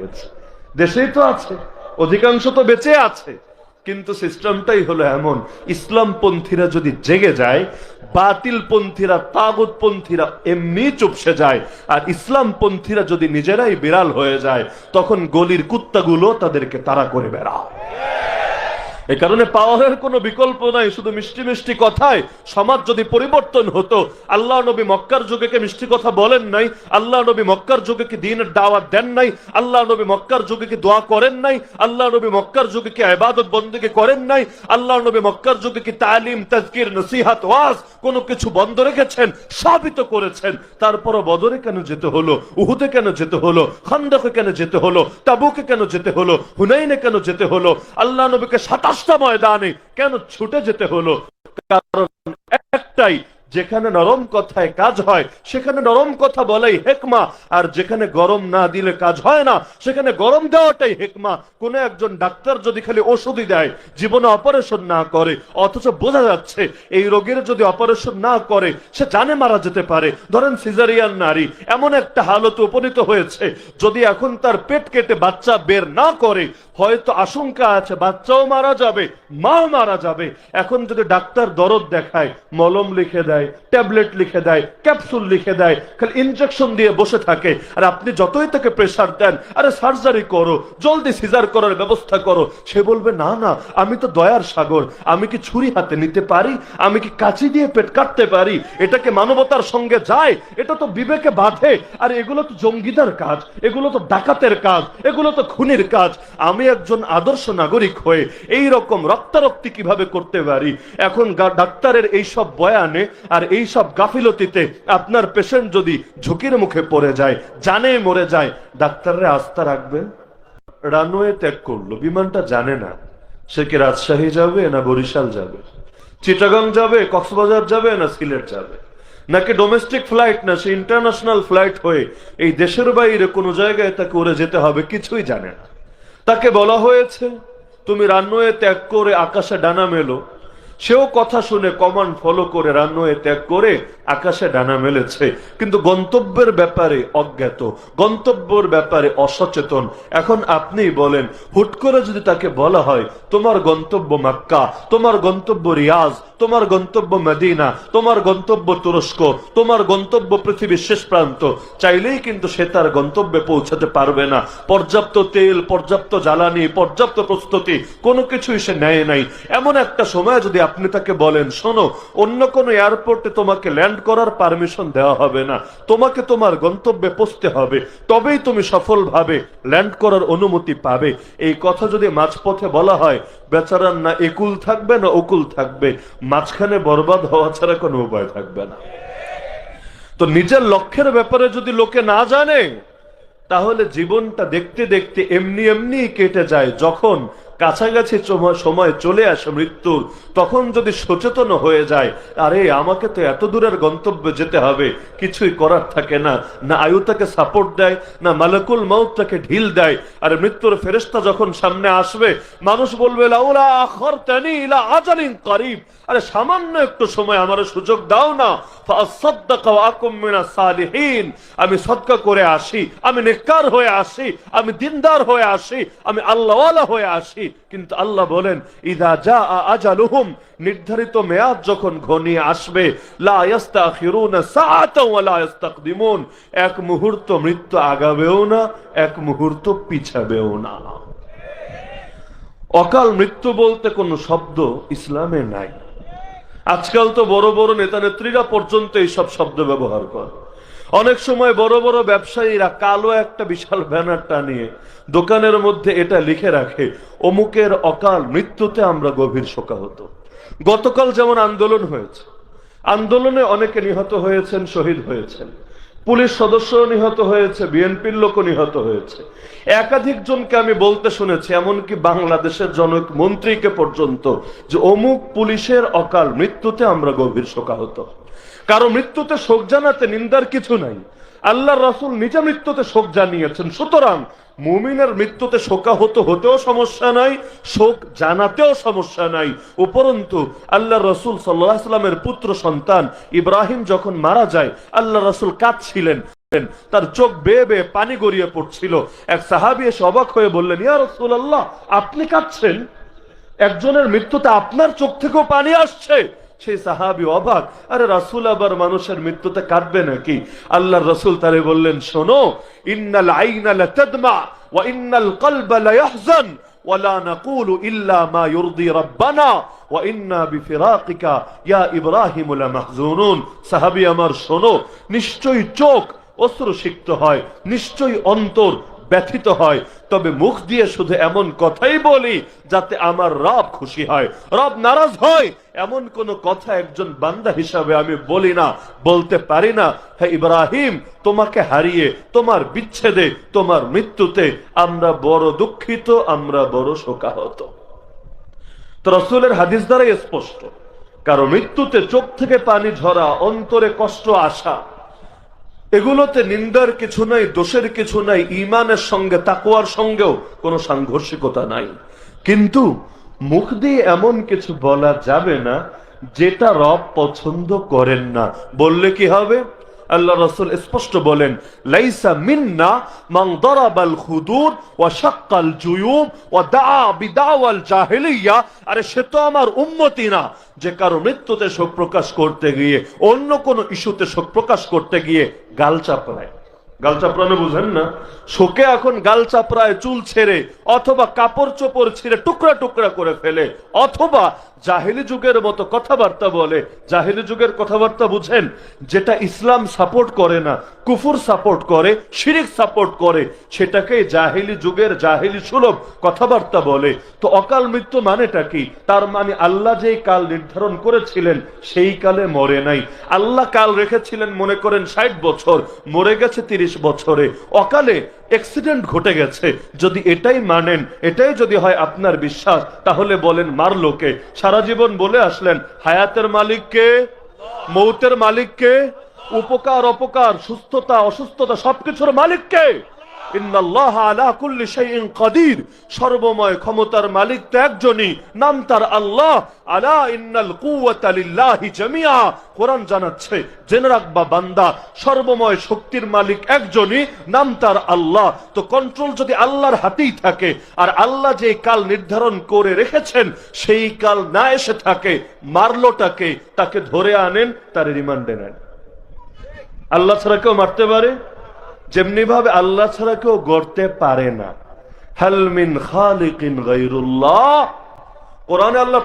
গেছে, দেশেই তো আছে, অধিকাংশ তো বেঁচে আছে, কিন্তু সিস্টেমটাই হলো এমন। ইসলামপন্থীরা যদি জেগে যায়, বাতিলপন্থীরা তাগুতপন্থীরা এমনি চুপসে যায়, আর ইসলামপন্থীরা যদি নিজেরাই বিড়াল হয়ে যায়, তখন গলির কুত্তাগুলো তাদেরকে তাড়া করে বেড়ায়। এই কারণে পাওয়ারের কোনো বিকল্প নাই, শুধু মিষ্টি মিষ্টি কথায় সমাজ যদি পরিবর্তন হতো। আল্লাহ নবী মক্কার যুগে কি মিষ্টি কথা বলেন নাই? আল্লাহ নবী মক্কার যুগে কি দ্বীনের দাওয়াত দেন নাই? আল্লাহ নবী মক্কার যুগে কি দোয়া করেন নাই? আল্লাহ নবী মক্কার যুগে কি ইবাদত বন্দেগী করেন নাই? আল্লাহ নবী মক্কার যুগে কি তালিম, তাজকির, নসিহত, ওয়াজ কোনো কিছু বন্ধ রেখেছেন? সবই তো করেছেন। তারপরও বদরে কেন যেতে হলো? উহুদে কেন যেতে হলো? খান্দকে কেন যেতে হলো? তাবুকে কেন যেতে হলো? হুনাইনে কেন যেতে হলো? আল্লাহ নবীকে 27টা ময়দানে কেন ছুটে যেতে হলো? কারণ একটাই, যেখানে নরম কথায় কাজ হয় সেখানে নরম কথা বলাই হিকমা, আর যেখানে গরম না দিলে কাজ হয় না সেখানে গরম দেওয়াটাই হিকমা। কোন একজন ডাক্তার যদি খালি ওষুধই দেয়, জীবনে অপারেশন না করে, অথচ বোঝা যাচ্ছে এই রোগের যদি অপারেশন না করে সে জানে মারা যেতে পারে। ধরেন সিজারিয়ান নারী এমন একটা হালতে উপনীত হয়েছে, যদি এখন তার পেট কেটে বাচ্চা বের না করে, হয়তো আশঙ্কা আছে বাচ্চাও মারা যাবে, মাও মারা যাবে। এখন যদি ডাক্তার দরদ দেখায়, মলম লিখে দেয়, ট্যাবলেট লিখে দেয়, ক্যাপসুল লিখে দেয়, খালি ইনজেকশন দিয়ে বসে থাকে, আর আপনি যতই তাকে প্রেসার দেন, আরে সার্জারি করো, জলদি সিজার করার ব্যবস্থা করো, সে বলবে না না, আমি তো দয়ার সাগর, আমি কি ছুরি হাতে নিতে পারি? আমি কি কাঁচি দিয়ে পেট কাটতে পারি? এটাকে মানবতার সঙ্গে যায়? এটা তো বিবেকে বাঁধে। আর এগুলো তো জঙ্গিদার কাজ, এগুলো তো ডাকাতের কাজ, এগুলো তো খুনির কাজ। আমি একজন আদর্শ নাগরিক হয়ে এই রকম রক্তারক্তি কিভাবে করতে পারি? এখন ডাক্তারের এই সব বয়ানে আর এই সব গাফিলতিতে আপনার পেশেন্ট যদি ঝুঁকির মুখে পড়ে যায়, জানে মরে যায়, ডাক্তাররা আস্থা রাখবেন? রানওয়ে ত্যাগ করলো, বিমানটা জানে না সে কি রাজশাহী যাবে না বরিশাল যাবে, চিটাগাং যাবে, কক্সবাজার যাবে না সিলেট যাবে, নাকি ডোমেস্টিক ফ্লাইট না সে ইন্টারন্যাশনাল ফ্লাইট হয়ে এই দেশের বাইরে কোনো জায়গায় তাকে উড়ে যেতে হবে, কিছুই জানে না। তাকে বলা হয়েছে তুমি রানওয়ে ত্যাগ করে আকাশে ডানা মেলো, সেও কথা শুনে কমান্ড ফলো করে রানওয়ে ত্যাগ করে আকাশে ডানা মেলেছে, কিন্তু গন্তব্যের ব্যাপারে অজ্ঞাত, গন্তব্যের ব্যাপারে অসচেতন। এখন আপনি বলেন, হুট করে যদি তাকে বলা হয় তোমার গন্তব্য মক্কা, তোমার গন্তব্য রিয়াজ, তোমার গন্তব্য মদিনা, তোমার গন্তব্য তুরস্ক, তোমার গন্তব্য পৃথিবীর শেষ প্রান্ত, চাইলেই কিন্তু সে তার গন্তব্যে পৌঁছাতে পারবে না। পর্যাপ্ত তেল, পর্যাপ্ত জ্বালানি, পর্যাপ্ত প্রস্তুতি কোনো কিছুই সে নেয় নাই। এমন একটা সময় যদি আপনি তাকে বলেন শোনো, অন্য কোনো এয়ারপোর্টে তোমাকে ল্যান্ড করার পারমিশন দেওয়া হবে না, তোমাকে তোমার গন্তব্যে পৌঁছতে হবে, তবেই তুমি সফলভাবে ল্যান্ড করার অনুমতি পাবে, এই কথা যদি মাঝপথে বলা হয়, বেচারার না একুল থাকবে না ওকুল থাকবে, মাঝখানে বরবাদ হওয়া ছাড়া কোনো উপায় থাকবে না। তো নিজের লক্ষ্যের ব্যাপারে যদি লোকে না জানে, তাহলে জীবনটা দেখতে দেখতে এমনি এমনি কেটে যায়। যখন কাছাকাছি সময় চলে আসে মৃত্যুর, তখন যদি সচেতন হয়ে যায়, আরে আমাকে তো এত দূরের গন্তব্যে যেতে হবে, কিছুই করার থাকে না, না আয়ু তাকে সাপোর্ট দেয়, না মালাকুল মাউত তাকে ঢিল দেয়। আর মৃত্যুর ফেরেশতা যখন সামনে আসবে, মানুষ বলবে লাউলা আখারতানি ইলা আজালিন করিব, আরে সামান্য একটু সময় আমার সুযোগ দাও না, ফাসাদদাকা ওয়া আকুম মিনাস সালিহিন, আমি সদকা করে আসি, আমি নেককার হয়ে আসি, আমি দিনদার হয়ে আসি, আমি আল্লাহওয়ালা হয়ে আসি। কিন্তু আল্লাহ বলেন ইযা জাআ আজালুহুম, নির্ধারিত মেয়াদ যখন ঘনিয়ে আসবে, লা ইস্তাখিরুনা সাআতাও ওয়া লা ইস্তাকদিমুন, এক মুহূর্ত মৃত্যু আগাবেও না, এক মুহূর্ত পিছাবেও না। অকাল মৃত্যু বলতে কোনো শব্দ ইসলামে নাই। আজকাল তো বড় বড় নেতা নেত্রীরা পর্যন্ত এইসব শব্দ ব্যবহার করে। অনেক সময় বড় বড় ব্যবসায়ীরা কালো একটা বিশাল ব্যানার টানিয়ে দোকানের মধ্যে এটা লিখে রাখে, অমুকের অকাল মৃত্যুতে আমরা গভীর শোকাহত। গতকাল যেমন আন্দোলন হয়েছে, আন্দোলনে অনেকে নিহত হয়েছেন, শহীদ হয়েছেন, পুলিশ সদস্য নিহত হয়েছে, বিএনপির লোক নিহত হয়েছে, একাধিক জনকে আমি বলতে শুনেছি, এমনকি বাংলাদেশের জনক মন্ত্রীকে পর্যন্ত, যে অমুক পুলিশের অকাল মৃত্যুতে আমরা গভীর শোকাহত। কারো মৃত্যুতে শোক জানাতে নিন্দার কিছু নাই, আল্লাহর রাসূল নিজে মৃত্যুতে শোক জানিয়েছেন। সুতরাং মুমিনের মৃত্যুতে শোকাহত হতেও সমস্যা নাই, শোক জানাতেও সমস্যা নাই। উপরন্তু আল্লাহর রাসূল সাল্লাল্লাহু আলাইহি ওয়াসাল্লামের পুত্র সন্তান ইব্রাহিম যখন মারা যায়, আল্লাহর রাসূল কাঁদছিলেন। তার চোখ বেয়ে বেয়ে পানি গড়িয়ে পড়ছিল। এক সাহাবী এসে অবাক হয়ে বললেন, ইয়া রাসূলুল্লাহ, আপনি কাঁদছেন? একজনের মৃত্যুতে আপনার চোখ থেকেও পানি আসছে। সেই সাহাবী অবাক, আরে রাসূল আবার মানুষের মৃত্যুতে কাঁদবে নাকি? আল্লাহর রাসূল তারে বললেন, শোনো, ইন্নাল আইনা লাতাদমা ওয়া ইন্নাল কলবা লায়াহজান ওয়া লা নাকুলু ইল্লা মা ইউরদি রাব্বানা ওয়া ইন্না বিফিরাকিকা ইয়া ইব্রাহিম লামাহজুনুন। সাহাবী আমার শোনো, নিশ্চয়ই চোখ অশ্রুসিক্ত হয়, নিশ্চয়ই অন্তর ব্যথিত হয়, তবে মুখ দিয়ে শুধু এমন কথাই বলি যাতে আমার রব খুশি হয়, রব নারাজ হয়, এমন কোন কথা একজন বান্দা হিসাবে আমি বলি না, বলতে পারি না। হে ইব্রাহিম, তোমাকে হারিয়ে, তোমার বিচ্ছেদে, তোমার মৃত্যুতে আমরা বড় দুঃখিত, আমরা বড় শোকাহত। তো রাসূলের হাদিস দ্বারাই স্পষ্ট, কারো মৃত্যুতে চোখ থেকে পানি ঝরা, অন্তরে কষ্ট আসা, এগুলোতে নিন্দার কিছু নাই, দোষের কিছু নাই, ঈমানের সঙ্গে, তাকওয়ার সঙ্গেও কোনো সাংঘর্ষিকতা নাই। কিন্তু মুখ দিয়ে এমন কিছু বলা যাবে না যেটা রব পছন্দ করেন না। বললে কি হবে? আল্লাহ রাসূল স্পষ্ট বলেন, লাইসা মিন্না মান দারাবাল খুদুদ ওয়া শাক্কাল জুয়ুব ওয়া দাআ বিদাওয়াল জাহিলিয়া। আরে সে তো আমার উম্মতি না যে কারো মৃত্যুতে শোক প্রকাশ করতে গিয়ে, অন্য কোন ইস্যুতে শোক প্রকাশ করতে গিয়ে গাল চাপড়ায়। গাল চাপড়ানো বুঝেন না? শোকে এখন গাল চাপড়ায়, চুল ছেড়ে অথবা কাপড় চোপড় ছিঁড়ে টুকরা টুকরা করে ফেলে, অথবা জাহিলি যুগের মতো কথাবার্তা বলে। জাহিলি যুগের কথাবার্তা বুঝেন? যেটা ইসলাম সাপোর্ট করে না, কুফুর সাপোর্ট করে, শিরিক সাপোর্ট করে, সেটাকে জাহিলি যুগের জাহিলি সুলভ কথাবার্তা বলে। তো অকাল মৃত্যু মানেটা কি? তার মানে আল্লাহ যেই কাল নির্ধারণ করেছিলেন সেই কালে মরে নাই। আল্লাহ কাল রেখেছিলেন মনে করেন 60 বছর, মরে গেছে 30 বছরে, অকালে অ্যাক্সিডেন্ট ঘটে গেছে। যদি এটাই মানেন, এটাই যদি হয় আপনার বিশ্বাস, তাহলে বলেন মারলো কে? সারা জীবন বলে আসলেন হায়াতের মালিক কে, মৌতের মালিক কে, উপকার অপকার, সুস্থতা অসুস্থতা সবকিছুর মালিক কে? ইন্নাল্লাহা আলা কুল্লি শাইইন কাদির, সর্বময় ক্ষমতার মালিক তো একজনই, নাম তার আল্লাহ। আলা ইন্নাল কুওয়াতা লিল্লাহি জামিআ, কোরআন জানাচ্ছে, জেনে রাখবা বান্দা, সর্বময় শক্তির মালিক একজনই, নাম তার আল্লাহ। তো কন্ট্রোল যদি আল্লাহর হাতেই থাকে, আর আল্লাহ যে কাল নির্ধারণ করে রেখেছেন সেই কাল না এসে থাকে, মারলোটাকে, তাকে ধরে আনেন, তার রিমান্ডে নেন। আল্লাহ ছাড়া কেউ মারতে পারে? যেমনি ভাবে আল্লাহ ছাড়া কেউ গড়তে পারে না। হাল মিন খালিকিন গায়রুল্লাহ, কোরআনে আল্লাহ